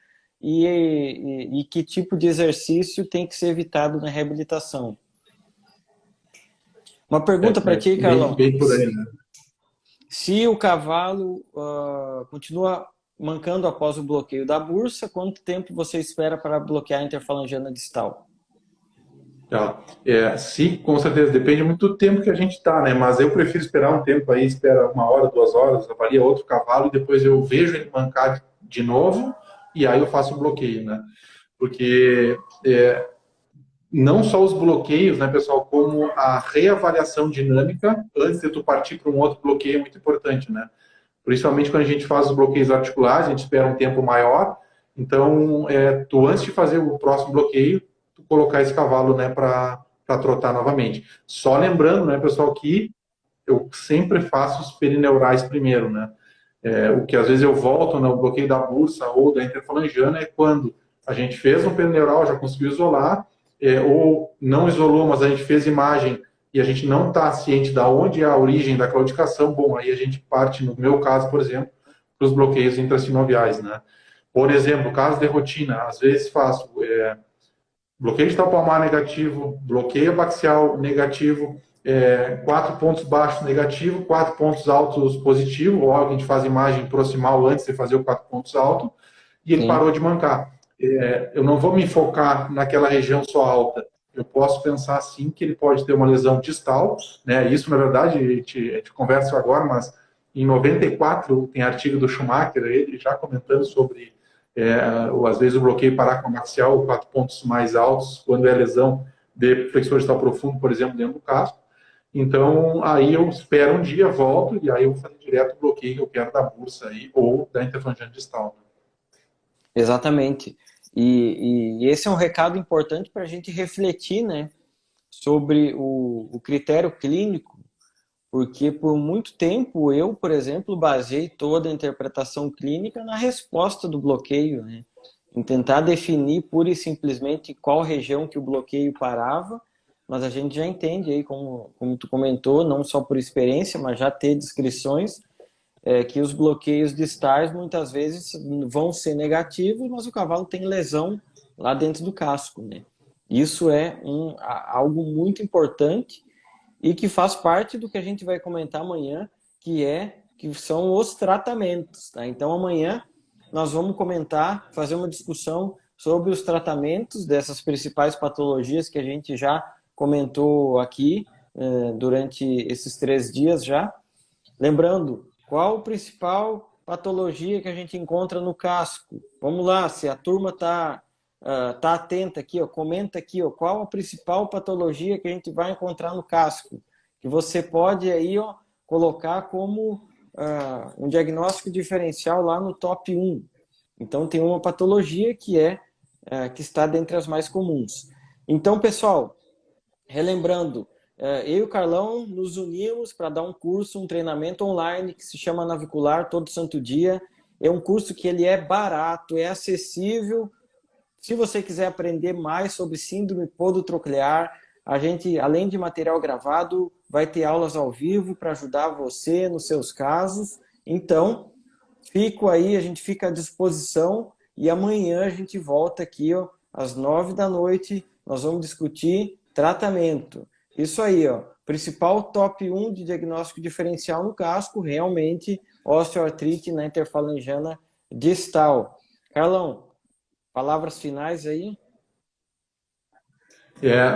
e que tipo de exercício tem que ser evitado na reabilitação. Uma pergunta para ti, Carlão. Bem por aí, né? Se o cavalo continua mancando após o bloqueio da bursa, quanto tempo você espera para bloquear a interfalangiana distal? Tá. Com certeza, depende muito do tempo que a gente está, né? Mas eu prefiro esperar um tempo aí, espera 1 hora, 2 horas, avalia outro cavalo e depois eu vejo ele mancar de novo e aí eu faço o bloqueio, né? Porque não só os bloqueios, né, pessoal, como a reavaliação dinâmica antes de tu partir para um outro bloqueio é muito importante, né? Principalmente quando a gente faz os bloqueios articulares, a gente espera um tempo maior. Então, tu antes de fazer o próximo bloqueio, tu colocar esse cavalo, né, para trotar novamente. Só lembrando, né, pessoal, que eu sempre faço os perineurais primeiro, né? O que às vezes eu volto no bloqueio da bursa ou da interfalangiana é quando a gente fez um perineural, já conseguiu isolar, ou não isolou, mas a gente fez imagem e a gente não está ciente de onde é a origem da claudicação. Bom, aí a gente parte, no meu caso, por exemplo, para os bloqueios intrasinoviais, né? Por exemplo, caso de rotina, às vezes faço bloqueio digital palmar negativo, bloqueio abaxial negativo, 4 pontos baixos negativo, 4 pontos altos positivo, ou a gente faz imagem proximal antes de fazer o 4 pontos alto, e ele parou de mancar. Eu não vou me focar naquela região só alta. Eu posso pensar, sim, que ele pode ter uma lesão distal, né? Isso, na verdade, a gente conversa agora, mas em 94 tem artigo do Schumacher, ele já comentando sobre, às vezes, o bloqueio paracomaxial, 4 pontos mais altos, quando é lesão de flexor distal profundo, por exemplo, dentro do casco. Então, aí eu espero um dia, volto, e aí eu vou fazer direto o bloqueio que eu quero da bursa aí, ou da interfalangiana distal. Exatamente. E esse é um recado importante para a gente refletir, né, sobre o critério clínico, porque por muito tempo eu, por exemplo, baseei toda a interpretação clínica na resposta do bloqueio, né, em tentar definir pura e simplesmente qual região que o bloqueio parava, mas a gente já entende aí, como tu comentou, não só por experiência, mas já ter descrições, que os bloqueios distais muitas vezes vão ser negativos, mas o cavalo tem lesão lá dentro do casco, né? Isso é algo muito importante e que faz parte do que a gente vai comentar amanhã, que são os tratamentos, tá? Então amanhã nós vamos comentar, fazer uma discussão sobre os tratamentos dessas principais patologias que a gente já comentou aqui durante esses 3 dias já. Lembrando, qual a principal patologia que a gente encontra no casco? Vamos lá, se a turma tá atenta aqui, ó, comenta aqui, ó, qual a principal patologia que a gente vai encontrar no casco? Que você pode aí, ó, colocar como um diagnóstico diferencial lá no top 1. Então tem uma patologia que que está dentre as mais comuns. Então, pessoal, relembrando, eu e o Carlão nos unimos para dar um curso, um treinamento online que se chama Navicular Todo Santo Dia. É um curso que ele é barato, é acessível. Se você quiser aprender mais sobre síndrome podotroclear, a gente, além de material gravado, vai ter aulas ao vivo para ajudar você nos seus casos. Então, a gente fica à disposição e amanhã a gente volta aqui, ó, às 9 da noite. Nós vamos discutir tratamento. Isso aí, ó, principal top 1 de diagnóstico diferencial no casco, realmente osteoartrite na interfalangiana distal. Carlão, palavras finais aí?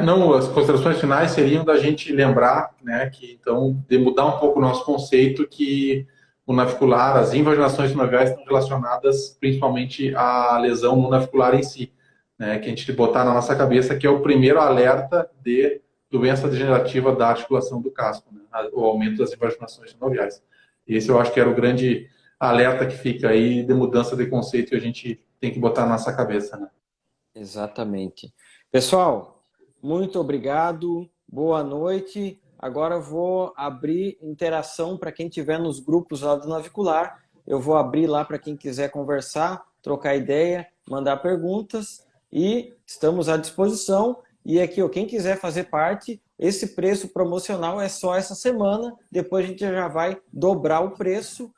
Não, as considerações finais seriam da gente lembrar, né, que então, de mudar um pouco o nosso conceito, que o navicular, as invaginações sinoviais estão relacionadas principalmente à lesão no navicular em si, né, que a gente botar na nossa cabeça que é o primeiro alerta de doença degenerativa da articulação do casco, né, o aumento das invaginações sinoviais. Esse eu acho que era o grande alerta que fica aí de mudança de conceito que a gente tem que botar na nossa cabeça, né. Exatamente. Pessoal, muito obrigado, boa noite. Agora eu vou abrir interação para quem estiver nos grupos lá do Navicular. Eu vou abrir lá para quem quiser conversar, trocar ideia, mandar perguntas e estamos à disposição. E aqui, ó, quem quiser fazer parte, esse preço promocional é só essa semana, depois a gente já vai dobrar o preço.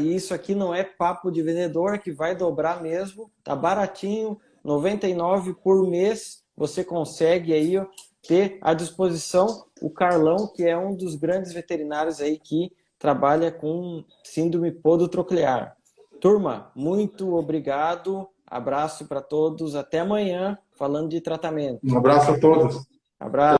E isso aqui não é papo de vendedor, que vai dobrar mesmo, tá baratinho, R$ 99 por mês, você consegue aí, ó, ter à disposição o Carlão, que é um dos grandes veterinários aí que trabalha com síndrome podotroclear. Turma, muito obrigado, abraço para todos, até amanhã, falando de tratamento. Um abraço a todos. Abraço.